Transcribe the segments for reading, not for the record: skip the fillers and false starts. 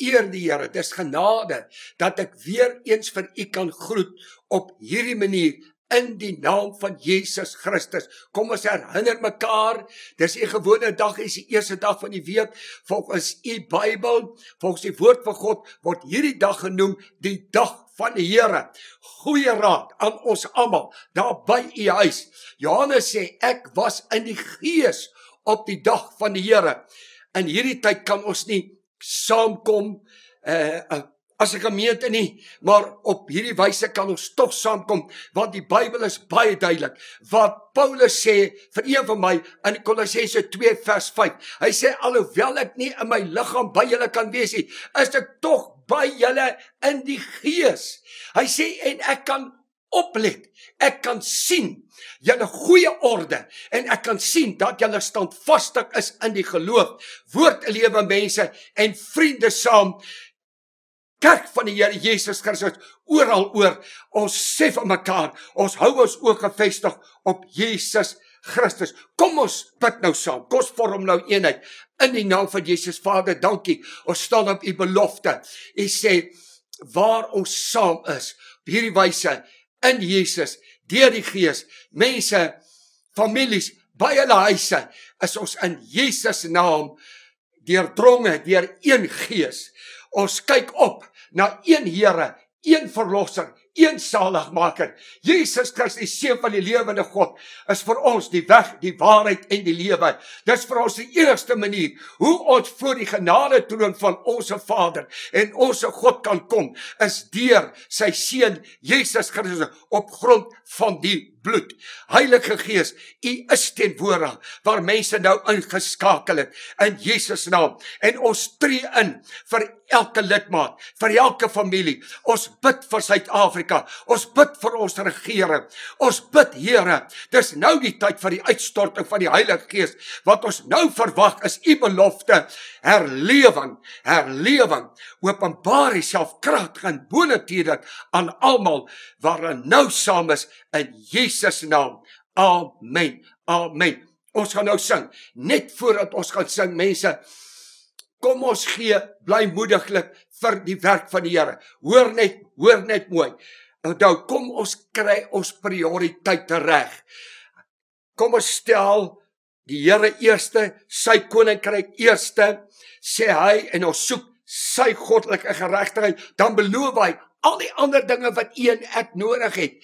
vereer die Here, dis genade, dat ek weer eens vir u kan groet op hierdie manier, in die naam van Jesus Christus. Kom ons herinner mekaar, dis die gewone dag, is die eerste dag van die week, volgens u Bybel, volgens die woord van God, word hierdie dag genoem, die dag van die Here. Goeie raad aan ons almal, daar by u huis. Johannes sê, ek was in die gees op die dag van die Here. In hierdie tyd kan ons nie saamkom, as 'n gemeente nie, maar op hierdie wyse kan ons tog saamkom, want die Bybel is baie duidelik. Wat Paulus sê vir een van my in Kolossense 2 vers 5. Hy sê, alhoewel ek nie in my liggaam by julle kan wees nie, is ek tog by julle in die gees. Hy sê, en ek kan oplet, ek kan sien julle goeie orde, en ek kan sien dat julle standvastig is in die geloof, woordelewe mense en vriende saam, kerk van die Here Jesus Christus, oral oor, ons sê van mekaar, ons hou ons oog gefestig op Jesus Christus. Kom ons bid nou saam, kom ons vorm nou eenheid, in die naam van Jesus. Vader, dankie, ons staan op u belofte. U sê, waar ons saam is, op hierdie wyse, in Jesus, deur die Gees, mense, families, by hulle huise, is ons in Jesus naam, deurdronge, deur een Gees. Ons kyk op na een Here, een Verlosser, een Zaligmaker. Jesus Christus, die Seun van die lewende God, is vir ons die weg, die waarheid en die lewe. Dis vir ons die enigste manier, hoe ons voor die genade troon van ons Vader en ons God kan kom, is deur sy Seun, Jesus Christus, op grond van die bloed. Heilige Gees, u is teenwoordig, waar mense nou ingeskakel het, in Jesus naam, en ons tree in, vir elke lidmaat, vir elke familie, ons bid vir Suid-Afrika, ons bid vir ons regering, ons bid, Here, dis nou die tyd vir die uitstorting van die Heilige Gees, wat ons nou verwag is, u belofte, herlewing, openbaar jouself kragtig en bonatuurlik aan almal, waar hulle nou saam is, in Jesus naam, amen, amen. Ons gaan nou sing, net voordat ons gaan sing, mense, kom ons gee blymoediglik vir die werk van die Here. Hoor net mooi. Onthou, kom ons kry ons prioriteite reg. Kom ons stel die Here eerste, sy koninkryk eerste, sê hy, en ons soek sy goddelike geregtigheid, dan beloof hy al die ander dinge wat u en ek nodig het.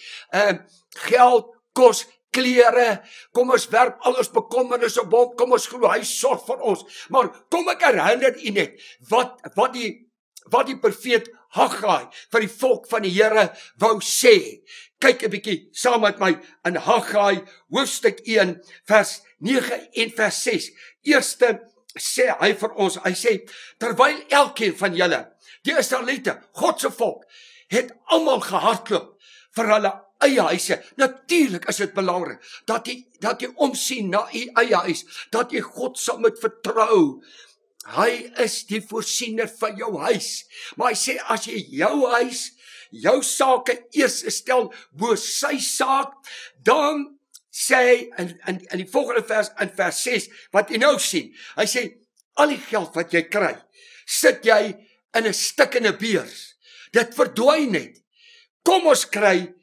Geld, kos, klere, kom ons werp al ons bekommernis op hom, kom ons glo, hy sorg vir ons. Maar kom ek herinner u net, wat die profeet Haggai vir die volk van die Here wou sê. Kyk 'n bietjie saam met my in Haggai hoofstuk 1 vers 9 en vers 6. Eerste sê hy vir ons, hy sê, terwyl elkeen van julle, die Israeliete, God se volk, het almal gehardloop vir hulle eie huise. Natuurlik is dit belangrik dat jy omsien na u eie huis, dat jy God sal moet vertrou. Hy is die voorsiener van jou huis. Maar hy sê, as jy jou huis, jou sake eers stel bo sy saak, dan sê hy in die volgende vers, in vers 6, wat jy nou sien, hy sê, al die geld wat jy kry, sit jy in 'n stikkende beurs. Dit verdwyn net. Kom ons kry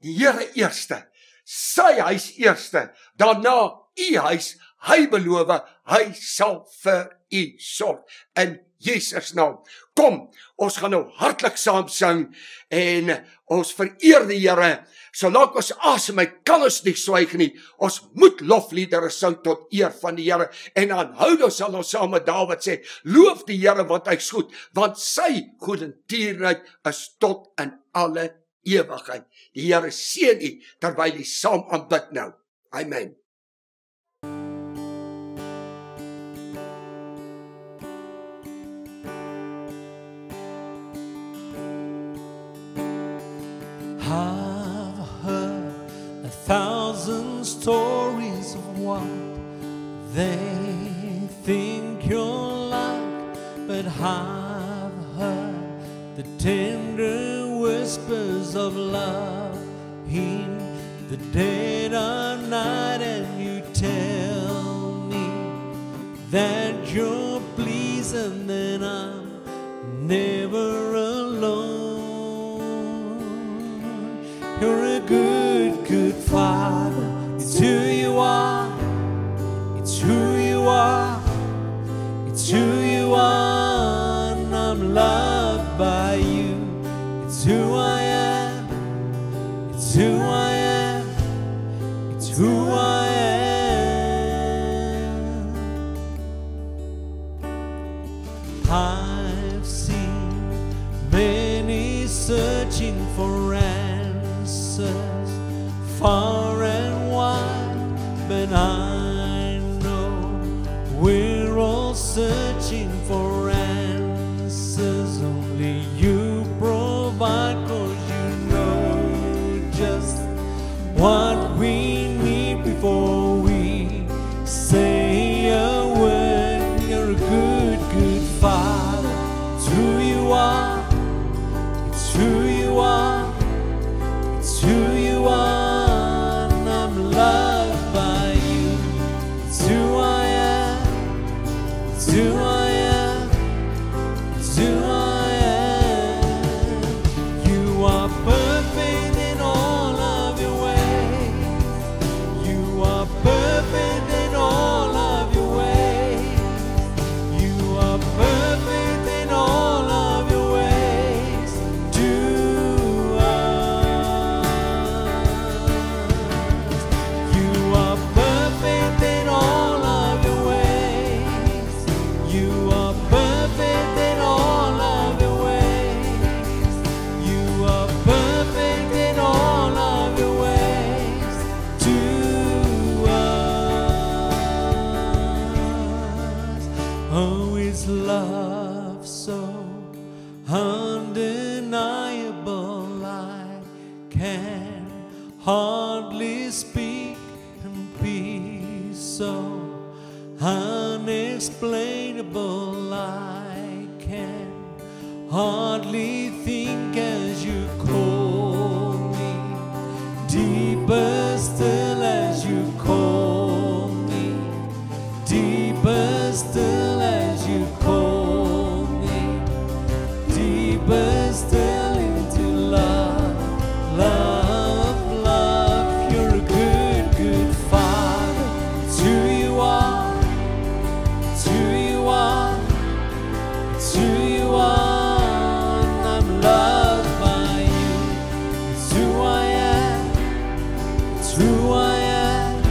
die Here eerste, sy huis eerste, daarna u huis, hy beloof, hy sal vir u sorg, in Jesus naam. Kom, ons gaan nou hartlik saam sing, en ons vereer die Here, solank ons asem uit, kan ons nie swyg nie, ons moet lofliedere sing tot eer van die Here, en aanhoudend sal ons saam met Dawid sê, loof die Here want hy is goed, want sy goedertierenheid is tot in alle ewigheid. Die Here seën u, terwyl u saam aanbid nou. Amen. I've heard 1,000 stories of what they think you're like, but I've heard the tender whispers of love in the dead of night, and you tell me that you're pleased, and then I'm never alone. You're a good, good Father. It's who you are. It's who you are. It's who you are. And I'm loved by you. It's who I am. It's who I am. It's who I am. I've seen many searching for answers far and wide, but I know we're all searching for answers. Only you provide, 'cause you know just what we need before we say a word. You're a good, good Father. It's who you are. It's who you are. It's who you are. And I'm loved by you. It's who I am. It's who I am. It's who I am. You are perfect in all of your ways. You are perfect in all of your ways. You are perfect in all of your ways to us. You are perfect in all of your ways. You are perfect in all of your ways. You are perfect in all of your ways to us. Oh, it's love so undeniable, I can hardly speak, and peace so unexplainable, I can hardly think as you call me, deeper still as you call me, deeper still as you call me, deeper still into love, love, love. You're a good, good Father. It's who you are. It's who you are. It's who you are. And I'm loved by you. It's who I am. It's who I am.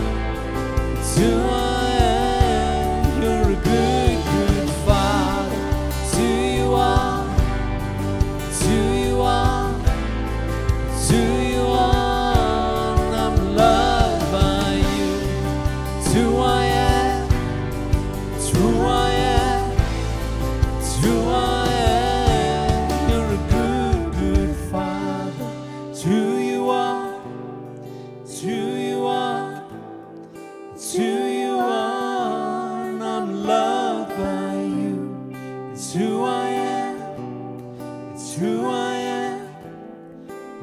It's who I am. You're a good, good Father. It's who you are. It's who you are. It's who you are. And I'm loved by you. It's who I am. It's who I am. It's who I am. You're a good, good Father. It's who you are. It's who you are. It's who you are. And I'm loved by you. It's who I am. It's who I am.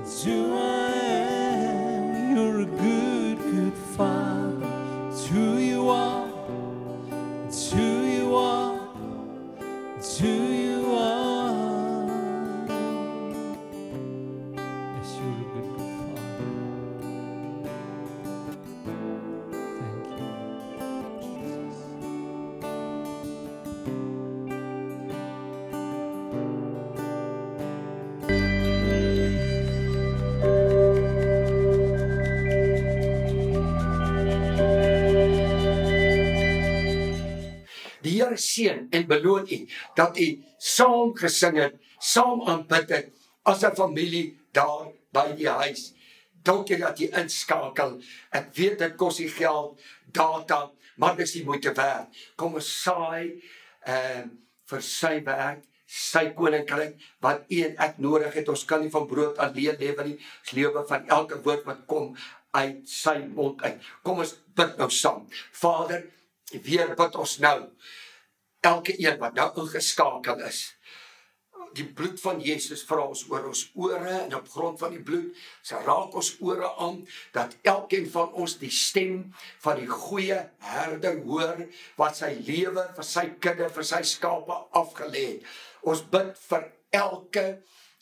It's who I am. You're a good, good Father. It's who you are. It's who you are. It's who you are. Yes, you're a good, good Father. Thank you. Die Here seën en beloon u dat u saam gesing het, saam aanbid het as 'n familie daar by die huis. Dankie dat jy inskakel. Ek weet dit kos die geld, data, maar dis die moeite werd. Kom ons saai vir sy werk, sy koninkryk, wat u en ek nodig het. Ons kan nie van brood alleen lewe nie. Ons lewe van elke woord wat kom uit sy mond uit. Kom ons bid nou saam. Vader, weer bid ons nou. Elke een wat nou ingeskakel is. die bloed van Jesus vra ons oor ons ore en op grond van die bloed, sy raak ons ore aan, dat elkeen van ons die stem van die goeie herder hoor, wat sy lewe vir sy kudde, vir sy skape afgelê het. Ons bid vir elke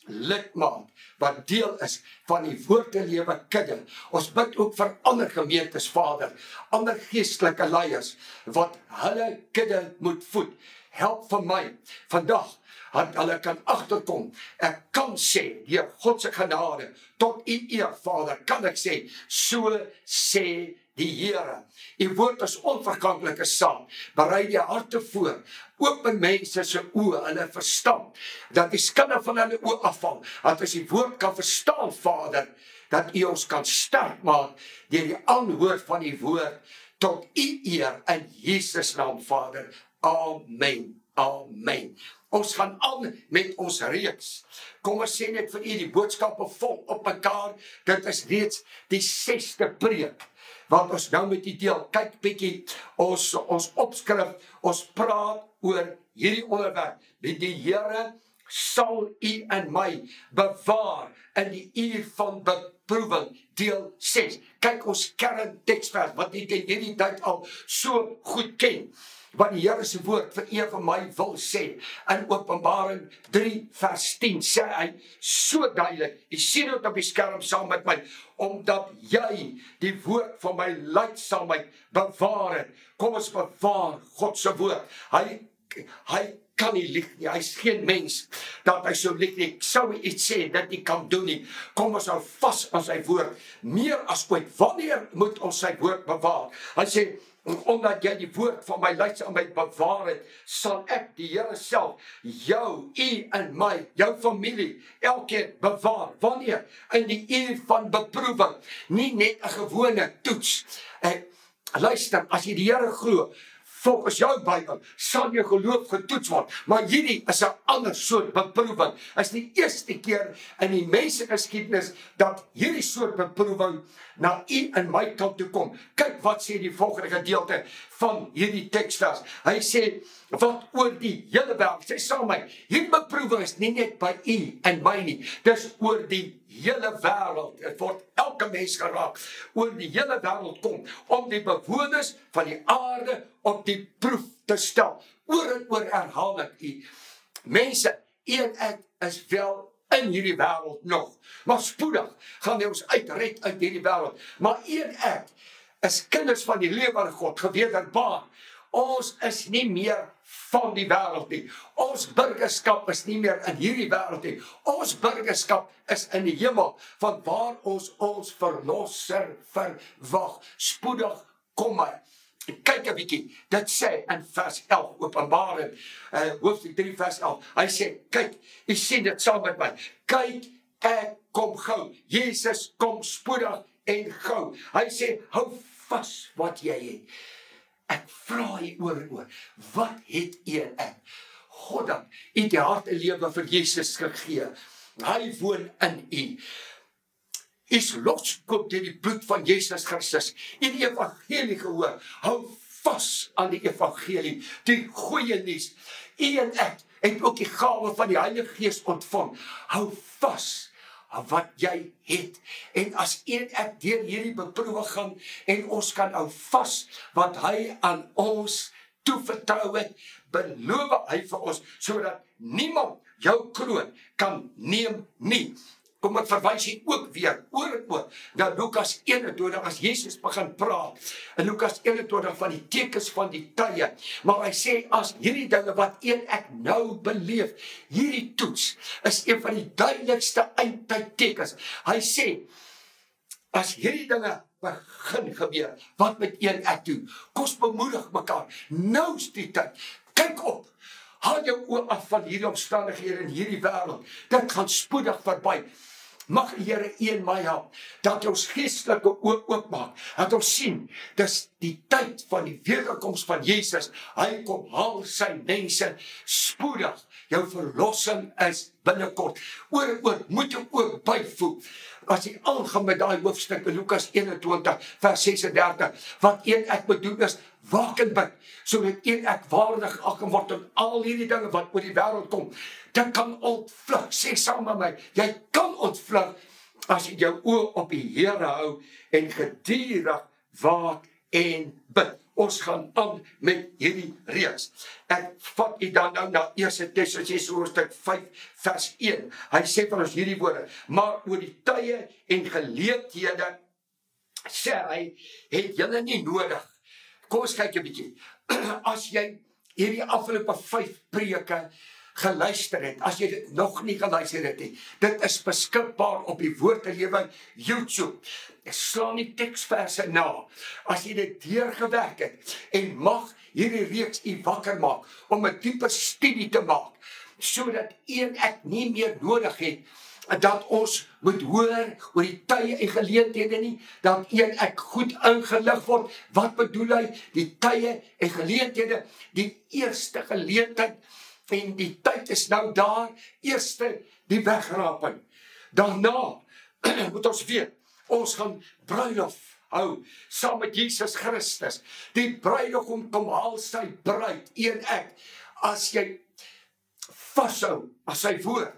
lidmaat wat deel is van die woordelewe kudde. Ons bid ook vir ander gemeentes, Vader, ander geestelike leiers, wat hulle kudde moet voed. Help vir my vandag, dat hulle kan agterkom. Ek kan sê, deur God se genade, tot u eer, Vader, kan ek sê, so sê die Here. U woord is onverganklike saam. Berei die harte voor. Open mense se oë, hulle verstand, dat die skinde van hulle oë afval, dat ons die woord kan verstaan, Vader, dat u ons kan sterk maak deur die aanhoor van die woord tot u eer in Jesus naam, Vader. Amen. Amen. Ons gaan aan met ons reeks. Kom ons sê net vir u, die boodskappe vol op mekaar. Dit is reeds die 6de preek wat ons nou met u deel. Kyk bietjie ons opskrif. Ons praat oor hierdie onderwerp. Die Here sal u en my bewaar in die uur van beproewing. Deel 6. Kyk ons kernteksvers wat u teen hierdie tyd al so goed ken. Wat die Here se woord vir een van my wil sê. In Openbaring 3 vers 10 sê hy so duidelik, jy sien dit op die skerm saam met my, omdat jy die woord van my leidsaamheid bewaar het. Kom ons bewaar God se woord. Hy kan nie lieg nie, hy is geen mens dat hy so lieg nie. Ek sou iets sê dat hy kan doen nie. Kom ons hou vas aan sy woord, meer as ooit. Wanneer moet ons sy woord bewaar? Hy sê, omdat jy die woord van my leidsaamheid bewaar het, sal ek, die Here self, jou, u en my, jou familie, elkeen bewaar. Wanneer? In die uur van beproewing. Nie net 'n gewone toets. Luister, as jy die Here glo, volgens jou Bybel, sal jou geloof getoets word. Maar hierdie is 'n ander soort beproewing. Is die eerste keer in die mensgeskiedenis dat hierdie soort beproewing na u en my kant toe kom. Kyk wat sê die volgende gedeelte van hierdie teksvers. Hy sê, wat oor die hele wêreld, sê saam my, hierdie beproewing is nie net by u en my nie, dis oor die hele wêreld. Het word elke mens geraak, oor die hele wêreld kom, om die bewoners van die aarde op die proef te stel. Oor en oor herhaal ek u. Mense, u en ek is wel in hierdie wêreld nog, maar spoedig gaan hy ons uitred uit hierdie wêreld. Maar u en ek is kinders van die lewende God, gewederbaar. Ons is nie meer van die wêreld nie. Ons burgerskap is nie meer in hierdie wêreld nie. Ons burgerskap is in die hemel, van waar ons verlosser verwag. Spoedig kom hy. Kyk 'n bietjie, dit sê in vers 11, Openbaring, hoofstuk 3 vers 11, hy sê, kyk, jy sien dit saam met my, kyk, ek kom gou, Jesus kom spoedig en gou. Hy sê, hou vas wat jy het. Ek vra jy oor en oor, wat het u en ek? God dan, u die hart en lewe vir Jesus gegee. Hy woon in u. Is losgekoop deur die bloed van Jesus Christus. U die evangelie gehoor. Hou vas aan die evangelie, die goeie nuus. U en ek het ook die gawe van die Heilige Gees ontvang. Hou vas aan wat jy het. En as u en ek deur hierdie beproewing gaan en ons kan hou vas wat hy aan ons toevertrou het, beloof hy vir ons sodat niemand jou kroon kan neem nie. Kom ek verwys hier ook weer, oor en oor, na Lukas 21, as Jesus begin praat, in Lukas 21 van die tekens van die tye, maar hy sê, as hierdie dinge wat een ek nou beleef, hierdie toets, is een van die duidelikste eindtydtekens. Hy sê, as hierdie dinge begin gebeur, wat met een ek doen? Kom ons bemoedig mekaar, nou is die tyd, kyk op, haal jou oor af van hierdie omstandighede in hierdie wêreld, dit gaan spoedig verby. Mag die Here u en my help, dat ons geestelike oë oopmaak, dat ons sien, dis die tyd van die wederkoms van Jesus, hy kom haal sy mense spoedig, jou verlossing is binnekort, oor en oor, moet jy ook byvoeg, as jy aangaan met daai hoofstuk in Lukas 21 vers 36, wat een ek bedoel is, waak en bid, sodat een ek waardig geag word aan al hierdie dinge wat oor die wêreld kom. Dit kan ontvlug, sê saam met my, jy kan ontvlug as jy jou oë op die Here hou en gedurig waak en bid. Ons gaan aan met hierdie reeks. Ek vat u dan nou na 1 Tessalonisense hoofstuk 5 vers 1. Hy sê vir ons hierdie woorde: maar oor die tye en geleenthede sê hy, het julle nie nodig. Kom ons kyk 'n bietjie. As jy hierdie afgelope 5 preke geluister het, as jy dit nog nie geluister het nie, dit is beskikbaar op die Woord en Lewe YouTube. Slaan die teksverse na, as jy dit deurgewerk het, en mag hierdie reeks u wakker maak, om 'n diepe studie te maak, sodat een ek nie meer nodig het, dat ons moet hoor oor die tye en geleenthede nie, dat een ek goed ingelig word. Wat bedoel hy? Die tye en geleenthede, die eerste geleentheid, en die tyd is nou daar, eerste die wegraping. Daarna moet ons weet, ons gaan bruilof hou, saam met Jesus Christus. Die bruidegom kom haal sy bruid, een ek, as jy vashou aan sy woord,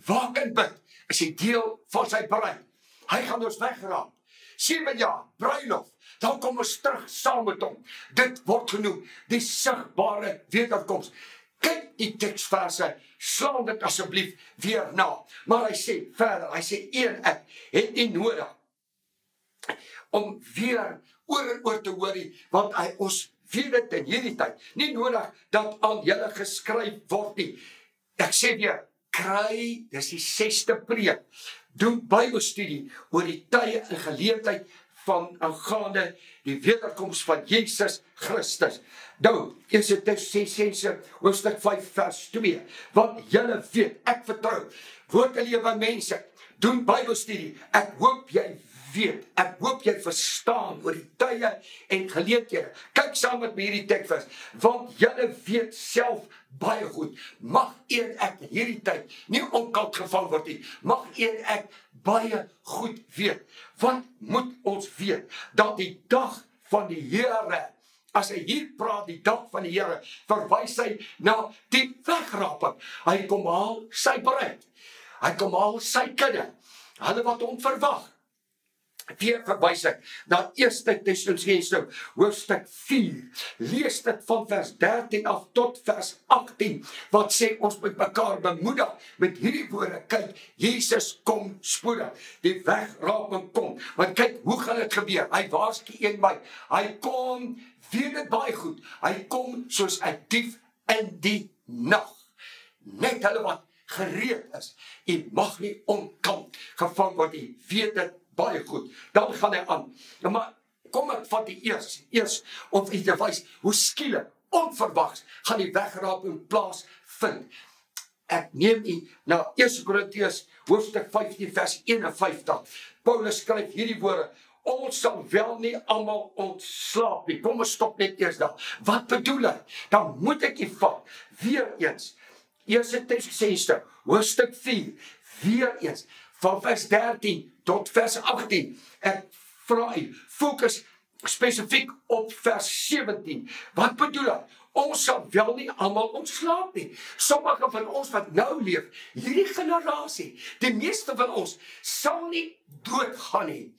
waak en bid, is jy deel van sy bruid. Hy gaan ons wegraap. 7 jaar, bruilof, dan kom ons terug saam met hom. Dit word genoem die sigbare wederkoms. Kyk die teksverse, slaan dit asseblief weer na. Maar hy sê verder, hy sê een ek het nie nodig om weer oor en oor te hoor nie, want ons weet dit in hierdie tyd, nie nodig dat aan julle geskryf word nie. Ek sê weer, kry, dis die 6de preek, doen Bybelstudie oor die tye en geleentheid van aangaande die wederkoms van Jesus Christus. Nou, 1 Tessalonisense hoofstuk 5 vers 2, want julle weet, ek vertrou, Woord en Lewe mense, doen Bybelstudie, ek hoop jy weet, ek hoop jy verstaan oor die tye en geleenthede. Kyk saam met my hierdie teksvers, want julle weet self baie goed, mag een ek in hierdie tyd nie onkant gevang word nie, mag een ek baie goed weet. Wat moet ons weet? Dat die dag van die Here, as hy hier praat, die dag van die Here, verwys hy na die wegraping. Hy kom haal sy bruid, hy kom haal sy kinde, hulle wat hom verwag. Weer verwys ek na 1 Tessalonisense hoofstuk 4. Lees dit van vers 13 af tot vers 18, wat sê ons moet mekaar bemoedig met hierdie woorde. Kyk, Jesus kom spoedig, die wegraping kom. Want kyk, hoe gaan dit gebeur? Hy waarsku een my, hy kom, weet dit baie goed, hy kom soos 'n dief in die nag. Net hulle wat gereed is, jy mag nie onkant gevang word nie, weet dit baie goed. Dan gaan hy aan. Ja, maar kom ek vat die eers om u te wys hoe skielik, onverwags, gaan die wegraping plaasvind. Ek neem u na 1 Korintiërs hoofstuk 15 vers 51. Paulus skryf hierdie woorde: ons sal wel nie almal ontslaap nie. Kom ons stop net eers daar. Wat bedoel hy? Dan moet ek u vat, weer eens, 1 Tessalonisense hoofstuk 4, weer eens, van vers 13 tot vers 18. Ek vra u, fokus spesifiek op vers 17. Wat bedoel hy? Ons sal wel nie almal ontslaap nie. Sommige van ons wat nou leef, hierdie generasie, die meeste van ons, sal nie doodgaan nie.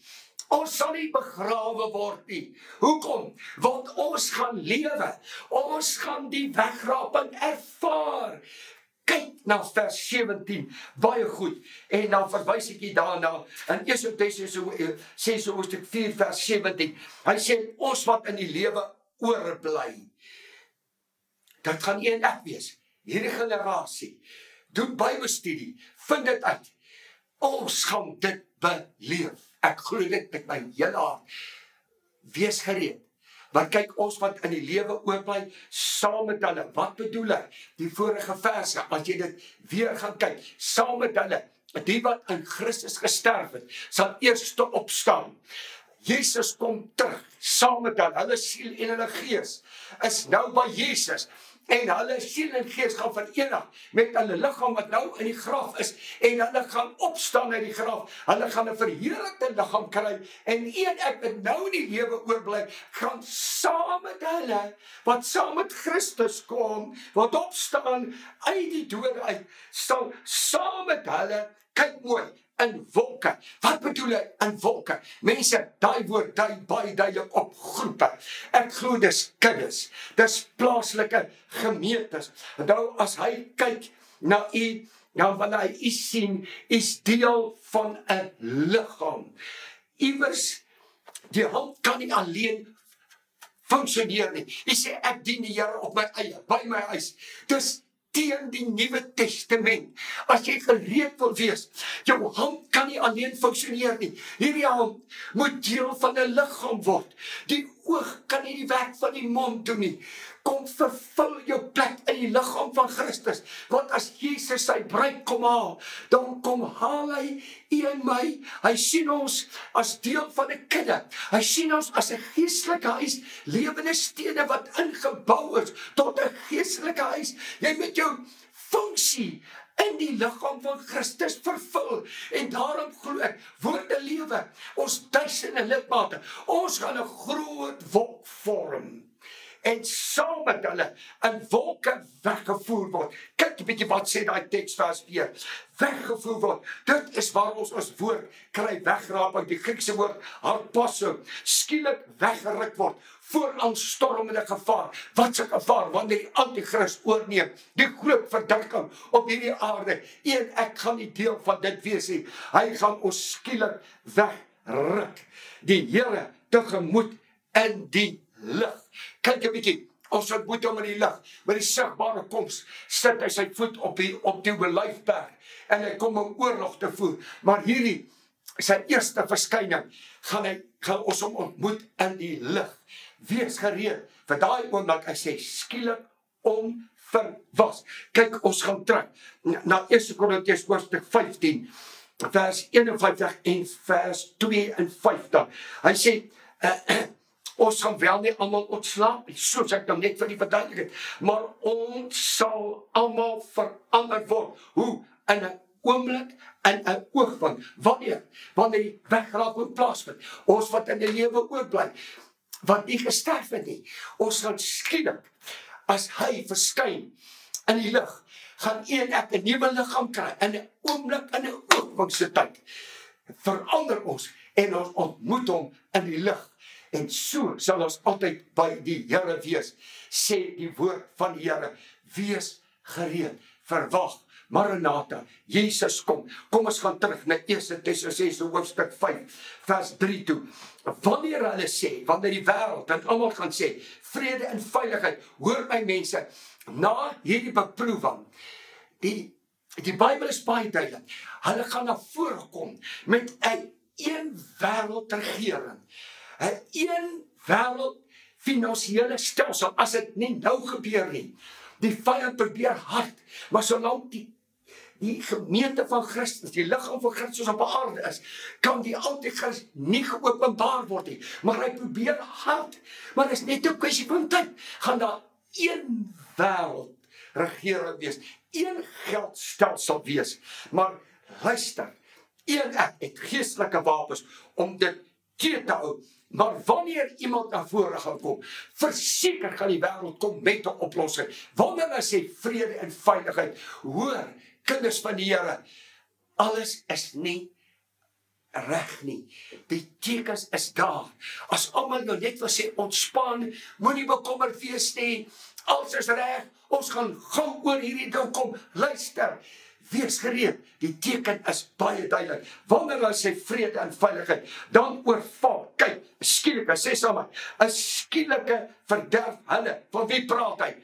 Ons sal nie begrawe word nie. Hoekom? Want ons gaan lewe. Ons gaan die wegraping ervaar. Kyk na vers 17, baie goed, en dan verwys ek jy daarna, in 1 Tessalonisense hoofstuk 4 vers 17, hy sê, ons wat in die lewe oorbly, dit gaan een ek wees, hierdie generasie, doen Bybelstudie, vind dit uit, ons gaan dit beleef, ek glo dit met my hele hart, wees gereed. Want kyk, ons wat in die lewe oorbly, saam met hulle, wat bedoel hy? Die vorige verse, as jy dit weer gaan kyk, saam met hulle, die wat in Christus gesterf het, sal eers opstaan. Jesus kom terug, saam met hulle siel en hulle gees, is nou by Jesus, en hulle siel en gees gaan verenig met hulle liggaam wat nou in die graf is, en hulle gaan opstaan uit die graf, hulle gaan 'n verheerlikte liggaam kry, en ek wat nou in die lewe oorbly, gaan saam met hulle, wat saam met Christus kom, wat opstaan uit die dode uit, sal saam met hulle, kyk mooi, in wolke. Wat bedoel hy in wolke? Mense, daai woord dui baie duidelik op groepe. Ek glo dis kuddes, dis plaaslike gemeentes. Nou as hy kyk na u, nou wanneer hy u sien, is deel van 'n liggaam. Iewers, die hand kan nie alleen funksioneer nie. Hy sê ek dien die Here op my eie, by my huis. Dis teen die Nuwe Testament. As jy gereed wil wees, jou hand kan nie alleen funksioneer nie. Hierdie hand moet deel van 'n liggaam word. Die oog kan nie die werk van die mond doen nie. Kom vervul jou plek in die liggaam van Christus. Want as Jesus sy bruid kom haal, dan kom haal hy u en my. Hy sien ons as deel van 'n kudde. Hy sien ons as 'n geestelike huis, lewende stene wat ingebou is tot 'n geestelike huis. Jy met jou funksie in die liggaam van Christus vervul. En daarom glo ek, woorde lewe, ons duisende lidmate, ons gaan 'n groot wolk vorm. En saam met hulle in wolke weggevoer word. Kyk 'n bietjie wat sê daai teksvers weer. Weggevoer word. Dit is waar ons woord kry, wegraap uit die Griekse woord harpazo. Skielik weggeruk word voor aanstormende gevaar. Wat 'n gevaar wanneer die anti-kris oorneem, die groot verdrukking op hierdie aarde. Ek gaan nie deel van dit wees nie. Hy gaan ons skielik wegruk. Die Here tegemoet in die lig. Kyk 'n bietjie, ons ontmoet hom in die lig, met die sigbare koms, sit hy sy voet op die olyfberg, en hy kom om oorlog te voer, maar hierdie, sy eerste verskyning, gaan ons hom ontmoet in die lig. Wees gereed, vir daai oomblik, hy sê, skielik onverwas. Kyk, ons gaan terug, na 1 Korintiërs hoofstuk 15, vers 51 en vers 52, hy sê, ons gaan wel nie almal ontslaap nie, soos ek nou net vir die verduidelik het, maar ons sal almal verander word. Hoe? In 'n oomblik, in 'n oogwink. Wanneer? Wanneer die wegraping plaasvind. Ons wat in die lewe oorbly, wat nie gesterf het nie, ons gaan skielik, as hy verskyn in die lig, gaan ek 'n nuwe liggaam kry, in 'n oomblik, in 'n oogwink se tyd. Verander ons, en ons ontmoet hom in die lig. En so sal ons altyd by die Here wees, sê die woord van die Here, wees gereed, verwag, Maranatha, Jesus kom. Kom ons gaan terug na 1 Tessalonisense hoofstuk 5, vers 3 toe. Wanneer hulle sê, wanneer die wêreld en almal gaan sê, vrede en veiligheid, hoor my mense, na hierdie beproewing, die Bybel is baie duidelik, hulle gaan na vore kom met 'n een wêreld regering. 'n een wêreld finansiële stelsel, as dit nie nou gebeur nie. Die vyand probeer hard, maar solank die gemeente van Christus, die liggaam van Christus op aarde is, kan die anti-kris nie geopenbaar word nie. Maar hy probeer hard, maar dit is net 'n kwessie van tyd. Gaan daar een wêreld regering wees, een geldstelsel wees. Maar luister, ek het geestelike wapens om dit te hou. Maar wanneer iemand na vore gaan kom, verseker gaan die wêreld kom met 'n oplossing. Wanneer hy sê vrede en veiligheid, hoor, kinders van die Here, alles is nie reg nie. Die tekens is daar. As almal nou net wil sê, ontspan, moenie bekommerd wees nie, alles is reg, ons gaan gou oor hierdie ding kom, luister, wees gereed, die teken is baie duidelik. Wanneer hy sê vrede en veiligheid, dan oorval, kyk, skielike, sê saam, 'n skielike verderf hulle. Van wie praat hy?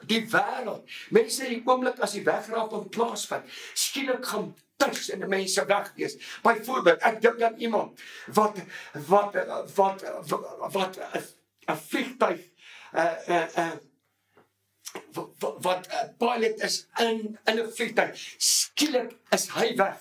Die wêreld. Mense, die oomblik as die wegraping plaasvind, skielik gaan duisende mense weg wees. Byvoorbeeld, ek dink aan iemand wat 'n vliegtuig wat pilot is in 'n vliegtuig. Skielik is hy weg.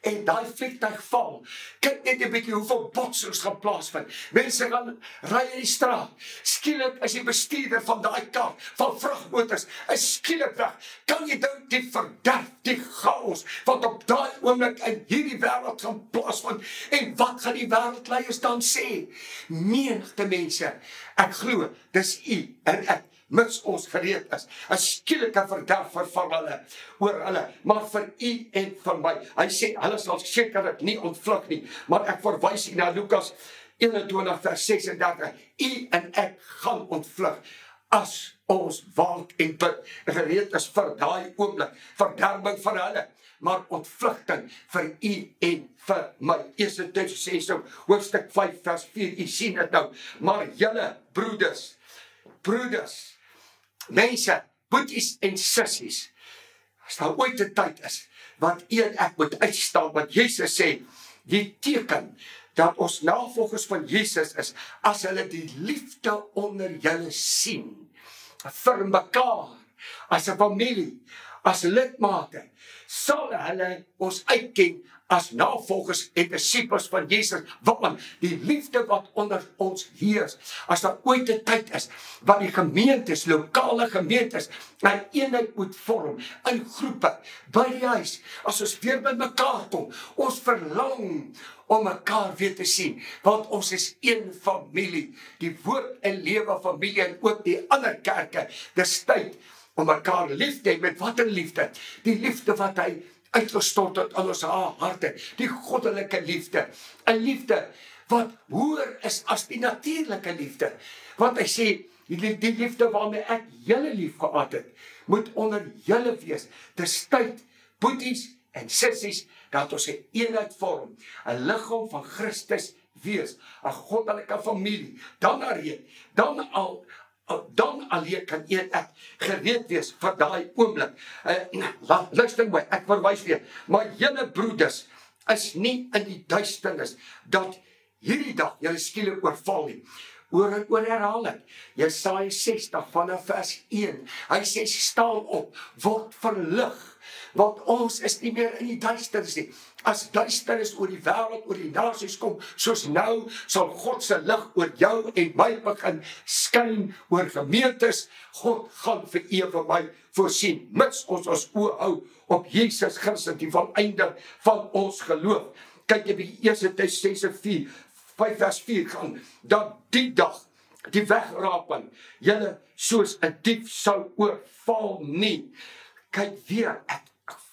en daai vliegtuig val. Kyk net 'n bietjie hoeveel botsings gaan plaasvind. Mense gaan ry in die straat. Skielik is die bestuurder van daai kar, van vragmotors, is skielik weg. Kan jy dink die verderf, die chaos, wat op daai oomblik in hierdie wêreld gaan plaasvind, en wat gaan die wêreldleiers dan sê? Menigte mense, ek glo, dis u en ek, mits ons gereed is, 'n skielike verderf van hulle, oor hulle, maar vir u en vir my. Hy sê, hulle sal sekerlik nie ontvlug nie, maar ek verwys hier na Lukas 21 vers 36, u en ek gaan ontvlug, as ons waak en bid, gereed is vir daai oomblik, verderwing vir hulle, maar ontvlugting vir u en vir my. Eerste Tessalonisense hoofstuk 5 vers 4, u sien dit nou, maar julle broeders, mense, boeties en sissies, as daar ooit 'n tyd is, wat u en ek moet uitstaan, wat Jesus sê, die teken, dat ons navolgers van Jesus is, as hulle die liefde onder julle sien, vir mekaar, as 'n familie, as lidmate, sal hulle ons uitken as navolgers en disippels van Jesus, want die liefde wat onder ons heers, as daar ooit 'n tyd is, wat die gemeentes, lokale gemeentes, 'n eenheid moet vorm, in groepe, by die huis, as ons weer by mekaar kom, ons verlang om mekaar weer te sien, want ons is een familie, die woord en lewe familie, en ook die ander kerke, dis tyd om mekaar lief te hê. Met wat 'n liefde? Die liefde wat hy uitgestort het aan ons harte, die goddelike liefde, 'n liefde wat hoër is as die natuurlike liefde, want hy sê, die liefde waarmee ek julle lief gehad het, moet onder julle wees. Dis tyd, boeties en sissies, dat ons 'n eenheid vorm, 'n liggaam van Christus wees, 'n goddelike familie, dan alleen kan ek gereed wees vir daai oomblik. Luister my, ek verwys weer, maar julle broeders is nie in die duisternis, dat hierdie dag julle skielik oorval nie. Oor en oor herhaal ek, Jesaja 60 vanaf vers 1, hy sê, staan op, word verlig, want ons is nie meer in die duisternis nie. As duisternis oor die wêreld, oor die nasies kom, soos nou, sal God se lig oor jou en my begin skyn, oor gemeentes. God gaan vir u en vir my voorsien, mits ons oë hou op Jesus Christus, die volëinder van ons geloof. Kyk jy by 1 Tessalonisense 5 vers 4 gaan, dat die dag, die wegraping, julle soos 'n dief sou oorval nie. Kyk weer, ek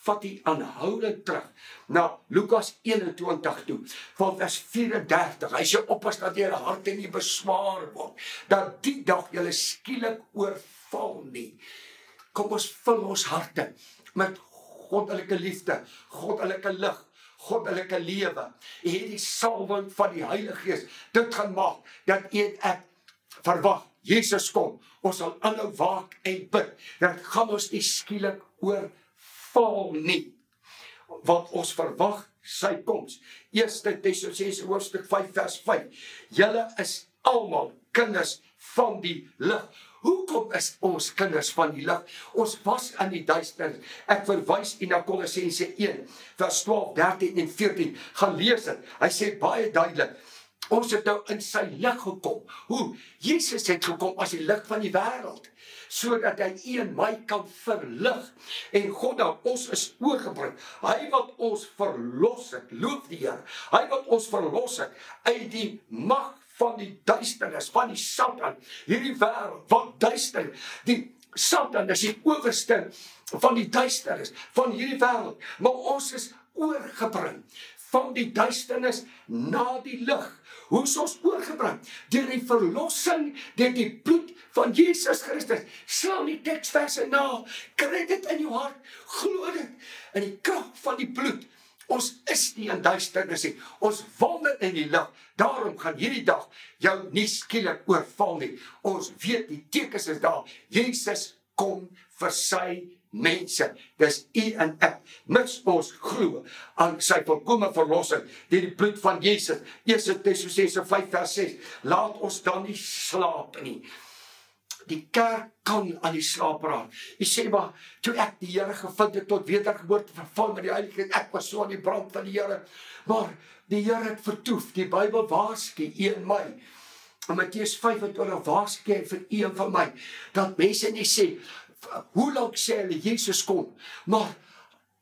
vat die aanhoudend terug na Lukas 21 toe, van vers 34, hy sê, oppas dat julle harte nie beswaar word, dat die dag julle skielik oorval nie. Kom ons vul ons harte met goddelike liefde, goddelike lig, goddelike lewe, hierdie salwing van die Heilige Gees, dit gaan maak, dat u en ek verwag, Jesus kom, ons sal aanhou waak en bid, dat gaan ons nie skielik oorval nie, want ons verwag sy koms. 1 Tessalonisense hoofstuk 5 vers 5, julle is almal kinders van die lig. Hoekom is ons kinders van die lig? Ons was in die duisternis. Ek verwys u na Kolossense 1, vers 12, 13 en 14. Gaan lees dit. Hy sê baie duidelik, ons het nou in sy lig gekom. Hoe? Jesus het gekom as die lig van die wêreld, sodat hy u en my kan verlig. En God aan ons is oorgebring. Hy wat ons verlos het, loof die Here. Hy wat ons verlos het uit die mag van die duisternis, van die Satan, hierdie wêreld, wat duister, die Satan is die owerste van die duisternis, van hierdie wêreld, maar ons is oorgebring, van die duisternis na die lig. Hoe is ons oorgebring? Deur die verlossing, deur die bloed van Jesus Christus. Slaan die teksverse na, kry dit in jou hart, glo dit, in die krag van die bloed. Ons is nie in duisternis nie, ons wandel in die lig, daarom gaan hierdie dag jou nie skielik oorval nie. Ons weet die tekens is daar, Jesus kom vir sy mense, dis u en ek, mits ons glo aan sy volkome verlossing, deur die bloed van Jesus. 1 Tessalonisense 5 vers 6, laat ons dan nie slaap nie. Die kerk kan aan die slaap raak. Jy sê maar, toe ek die Here gevind het tot wedergeboorte vervul met die Heilige Gees, ek was so aan die brand van die Here, maar die Here het vertoef, die Bybel waarsku u en my. In Matteus 25 waarsku hy vir u en vir my, dat mense nie sê, hoe lank sê hulle Jesus kom, maar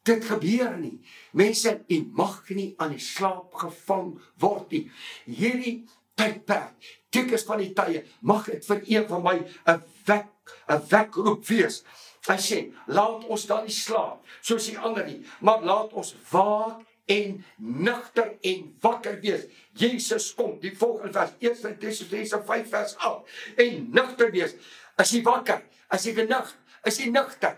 dit gebeur nie. Mense, u mag nie aan die slaap gevang word nie. Hierdie tydperk, tekens van die tye, mag het vir een van my 'n wekroep wees. Hy sê, laat ons dan nie slaap, soos die ander nie, maar laat ons waak en nugter en wakker wees. Jesus kom, die volgende vers, 1 Tessalonisense 5 vers 8, en nugter wees. Is jy wakker? Is jy genug? Is jy nugter?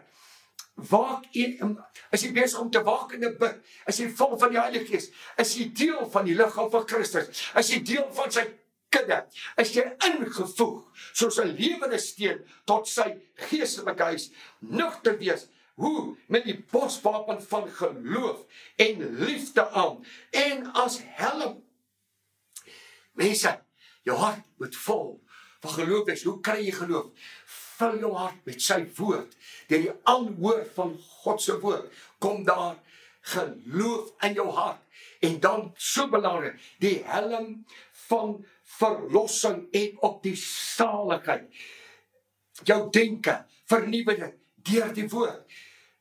Waak en, is jy besig om te waak en te bid? Is jy vol van die Heilige Gees? Is jy deel van die liggaam van Christus? Is jy deel van sy kudde? Is jy ingevoeg soos 'n lewende steen tot sy geestelike huis? Nugter wees. Hoe? Met die borswapen van geloof en liefde aan en as helm. Mense, jou hart moet vol van geloof wees. Hoe kry jy geloof? Vul jou hart met sy woord. Deur die aanhoor van God se woord kom daar geloof in jou hart. En dan, so belangrik, die helm van verlossing en op die saligheid. Jou denke, vernuwe dit deur die woord.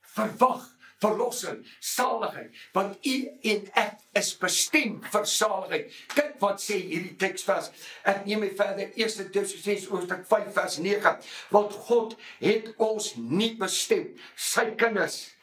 Verwag, verlossing, saligheid, want u en ek is bestem vir saligheid. Kyk wat sê hierdie teksvers. Ek neem my verder, 1 Tessalonisense hoofstuk 5 vers 9, want God het ons nie bestem, sy kinders,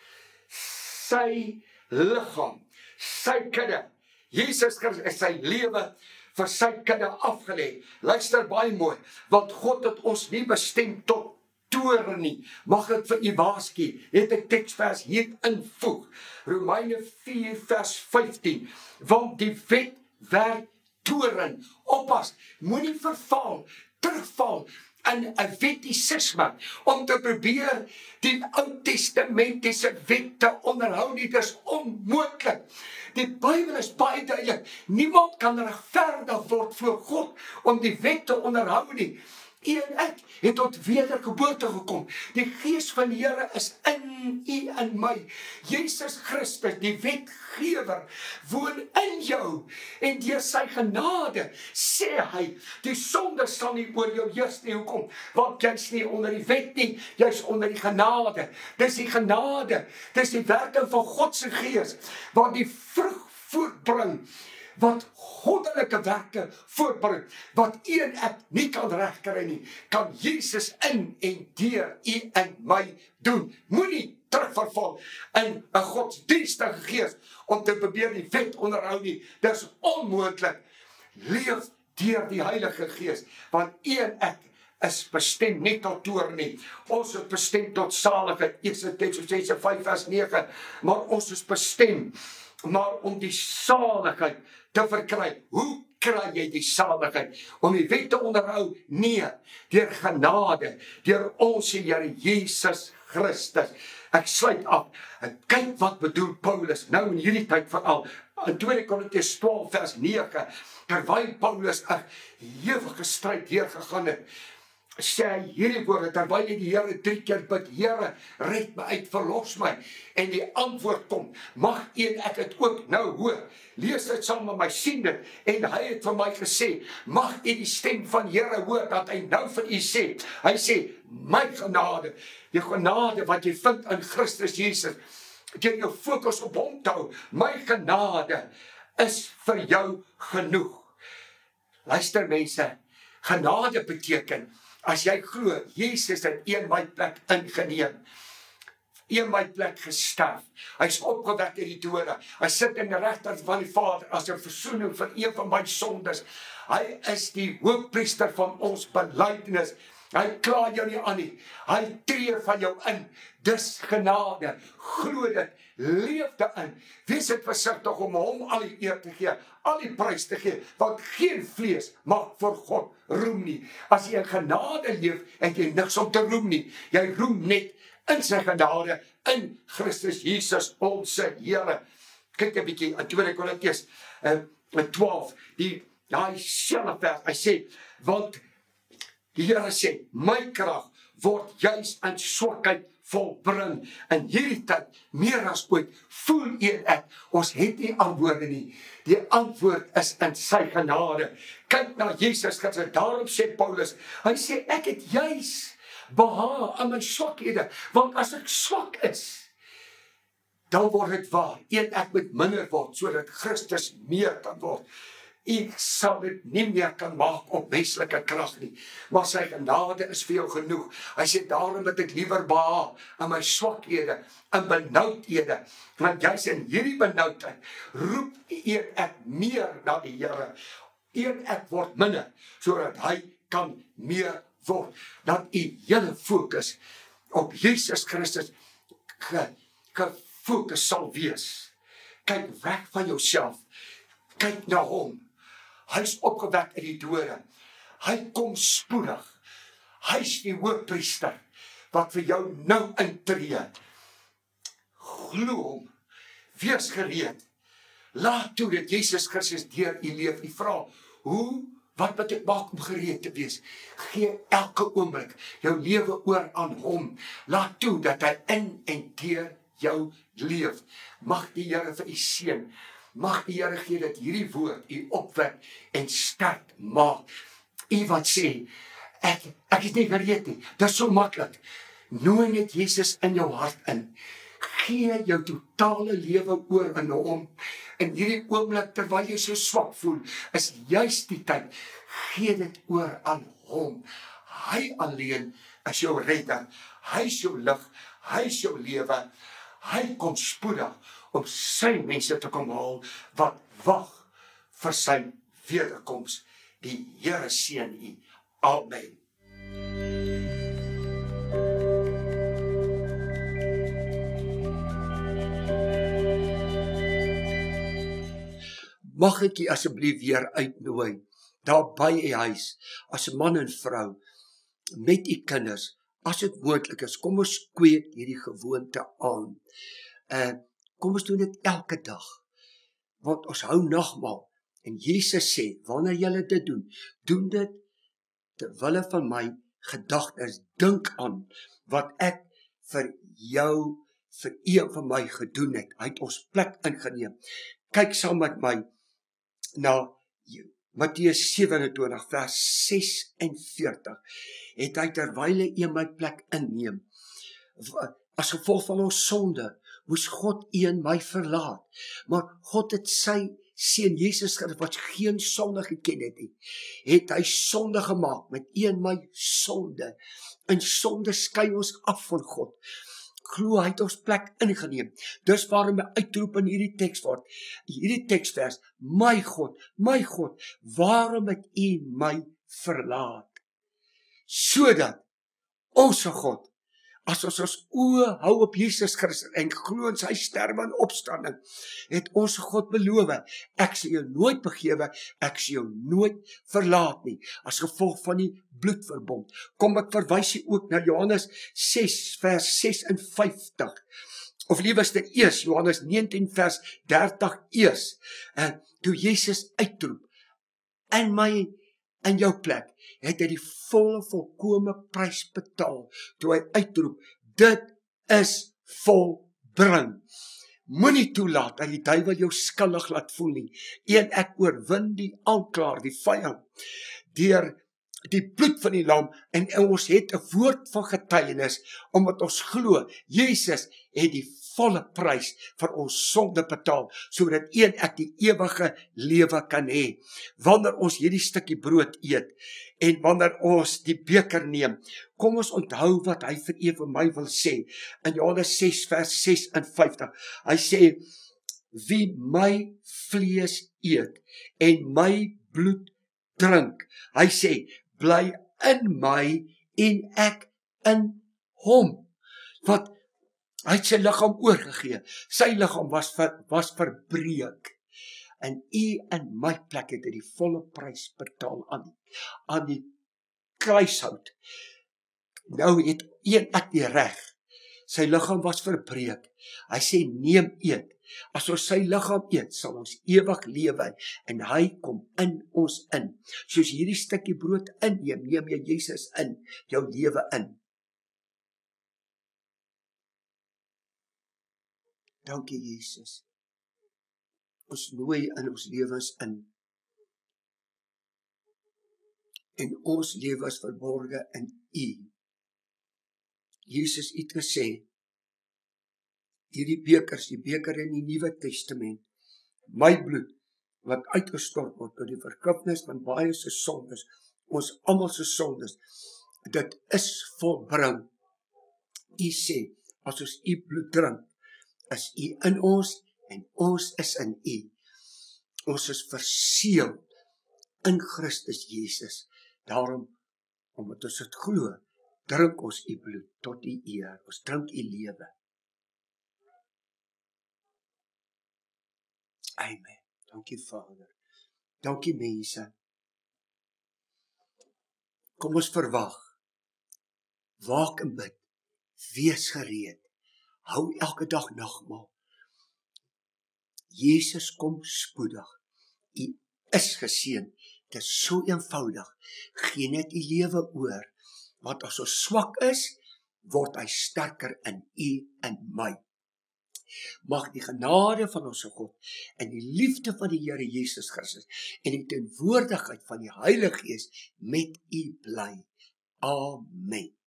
sy liggaam, sy kudde. Jesus Christus is sy lewe vir sy kudde afgelê. Luister baie mooi, want God het ons nie bestem tot toren nie. Mag ek vir u waarsku, net 'n teksvers hier invoeg. Romeine 4 vers 15, want die wet werk toren. Oppas, moenie verval, terugval in 'n wettisisme om te probeer die Ou Testamentiese wet te onderhou nie. Dis onmoontlik. Die Bybel is baie duidelik. Niemand kan regverdig word voor God om die wet te onderhou nie. U en ek het tot wedergeboorte gekom. Die Gees van die Here is in u en my. Jesus Christus, die wetgewer, woon in jou. En deur sy genade sê hy, die sonde sal nie oor jou heers nie. Hoekom? Want jy's nie onder die wet nie, jy's onder die genade. Dis die genade, dis die werking van God se Gees, wat die vrug voortbring, wat goddelike werke voortbring, wat u en ek nie kan regkry nie, kan Jesus in en deur u en my doen. Moenie terugverval in 'n godsdienstige gees om te probeer die wet onderhou nie. Dis onmoontlik. Leef deur die Heilige Gees, want u en ek is bestem nie tot toorn nie. Ons is bestem tot saligheid. 1 Tessalonisense 5 vers 9, maar ons is bestem maar om die saligheid te verkry. Hoe kry jy die saligheid? Om die wet te onderhou? Nee, deur genade, deur ons Here Jesus Christus. Ek sluit af. En kyk wat bedoel Paulus nou in hierdie tyd veral. In 2 Korintiërs 12 vers 9, terwyl Paulus 'n ewige stryd deurgegaan het, sê hy hierdie woorde, terwyl hy die Here 3 keer bid, Here, red my uit, verlos my. En die antwoord kom, mag u en ek het ook nou hoor. Lees dit saam met my, sien dit. En hy het vir my gesê, mag u die stem van Here hoor, dat hy nou vir u sê. Hy sê, my genade, die genade wat jy vind in Christus Jesus, deur jou fokus op hom te hou, my genade is vir jou genoeg. Luister mense, genade beteken, as jy glo, Jesus het een my plek ingeneem, een my plek gesterf, hy is opgewek uit die dode, hy sit in die regterhand van die Vader, as 'n versoening vir een van my sondes, hy is die hoofpriester van ons belydenis, hy kla jou nie aan nie, hy tree van jou in, dis genade, glo dit, leef daarin, wees dit versigtig om hom al die eer te gee, al die prys te gee, want geen vlees mag vir God roem nie. As jy in genade leef, het jy niks om te roem nie, jy roem net in sy genade, in Christus Jesus, onze Here. Kyk 'n bietjie in 2 Korintiërs 12, die selfe vers, hy sê, want Die Here sê, my krag word juis in swakheid volbring. In hierdie tyd, meer as ooit, voel een ek, ons het nie antwoorde nie. Die antwoord is in sy genade. Kyk na Jesus Christus, daarom sê Paulus, hy sê, ek het juis behaag in my swakhede, want as ek swak is, dan word het waar, een ek moet minder word, sodat Christus meer kan word. Ek sal dit nie meer kan maak op menslike krag nie, maar sy genade is vir jou genoeg. Hy sê, daarom het ek liever behaag in my swakhede, in benoudhede, want juist in hierdie benoudheid, roep een ek meer na die Here. Een ek word minder, sodat hy kan meer word. Dat u hele fokus op Jesus Christus gefokus sal wees. Kyk weg van jouself. Kyk na hom. Hy is opgewek uit die dode. Hy kom spoedig. Hy is die hoëpriester wat vir jou nou intree. Glo hom. Wees gereed. Laat toe dat Jesus Christus deur u leef. U vra, wat moet ek maak om gereed te wees? Gee elke oomblik jou lewe oor aan hom. Laat toe dat hy in en deur jou leef. Mag die Here vir u seën. Mag die Here gee dat hierdie woord u opwek en sterk maak. U wat sê, ek is nie gereed nie. Dit is so maklik. Nooi net Jesus in jou hart in. Gee jou totale lewe oor aan hom. In hierdie oomblik terwyl jy so swak voel, is juist die tyd. Gee dit oor aan hom. Hy alleen is jou redder. Hy is jou lig. Hy is jou lewe. Hy kom spoedig om sy mense te kom haal wat wag vir sy wederkoms. Die Here seën u. Amen. Mag ek u asseblief weer uitnooi, daar by u huis, as man en vrou, met u kinders, as dit moontlik is, kom ons kweek hierdie gewoonte aan. Kom ons doen dit elke dag, want ons hou nagmaal, en Jesus sê, wanneer julle dit doen, doen dit terwille van my gedagtes, dink aan wat ek vir jou, vir een van my gedoen het. Hy het ons plek ingeneem. Kyk saam met my na Matteus 27 vers 46, het hy terwyl hy my plek inneem, as gevolg van ons sonde, moes God een my verlaat, maar God het sy seun Jesus Christus, wat geen sonde geken het nie, het hy sonde gemaak met een my sonde, en sonde skei ons af van God. Glo, hy het ons plek ingeneem. Dus waarom my uitroep in hierdie teks word, hierdie teksvers, my God, waarom het u my verlaat? Sodat ons God, as ons oë hou op Jesus Christus en glo in sy sterwe en opstanding, het ons God beloof, ek sal jou nooit begewe, ek sal jou nooit verlaat nie, as gevolg van die bloedverbond. Kom ek verwys jy ook na Johannes 6 vers 56, of liewerste eers Johannes 19 vers 30 eers, toe Jesus uitroep, in jou plek, het hy die volle volkome prys betaal, toe hy uitroep, dit is volbring. Moenie toelaat dat die duiwel jou skuldig laat voel nie, en ek oorwin die aanklaer, die vyand, deur die bloed van die lam, en ons het 'n woord van getuienis, omdat ons glo, Jesus het die volle prys vir ons sonde betaal, sodat ek die ewige lewe kan hê. Wanneer ons hierdie stukkie brood eet, en wanneer ons die beker neem, kom ons onthou wat hy vir een van my wil sê, in Johannes 6 vers 56, hy sê, wie my vlees eet, en my bloed drink, hy sê, bly in my, en ek in hom, want hy het sy liggaam oorgegee, sy liggaam was verbreek, en in my plek het hy die volle prys betaal aan die kruishout. Nou het ek die reg, Sy liggaam was verbreek. Hy sê, neem eet. As ons sy liggaam eet, sal ons ewig lewe en hy kom in ons in. Soos hierdie stukkie brood inneem, neem jy Jesus in, jou lewe in. Dankie Jesus. Ons nooi in ons lewens in. En ons lewe is verborge in U. Jesus het gesê, hierdie bekers, die beker in die Nuwe Testament, my bloed, wat uitgestort word tot die vergifnis van baie se sondes, ons almal se sondes, dit is volbring. U sê, as ons U bloed drink, is U in ons en ons is in U. Ons is verseël in Christus Jesus. Daarom, omdat ons dit glo, drink ons U bloed tot U eer. Ons drink U lewe. Amen. Dankie Vader. Dankie mense. Kom ons verwag. Waak en bid. Wees gereed. Hou elke dag nagmaal. Jesus kom spoedig. U is geseën. Dit is so eenvoudig. Gee net U lewe oor. Want as ons swak is, word hy sterker in U en my. Mag die genade van ons God en die liefde van die Here Jesus Christus en die teenwoordigheid van die Heilige Gees met U bly. Amen.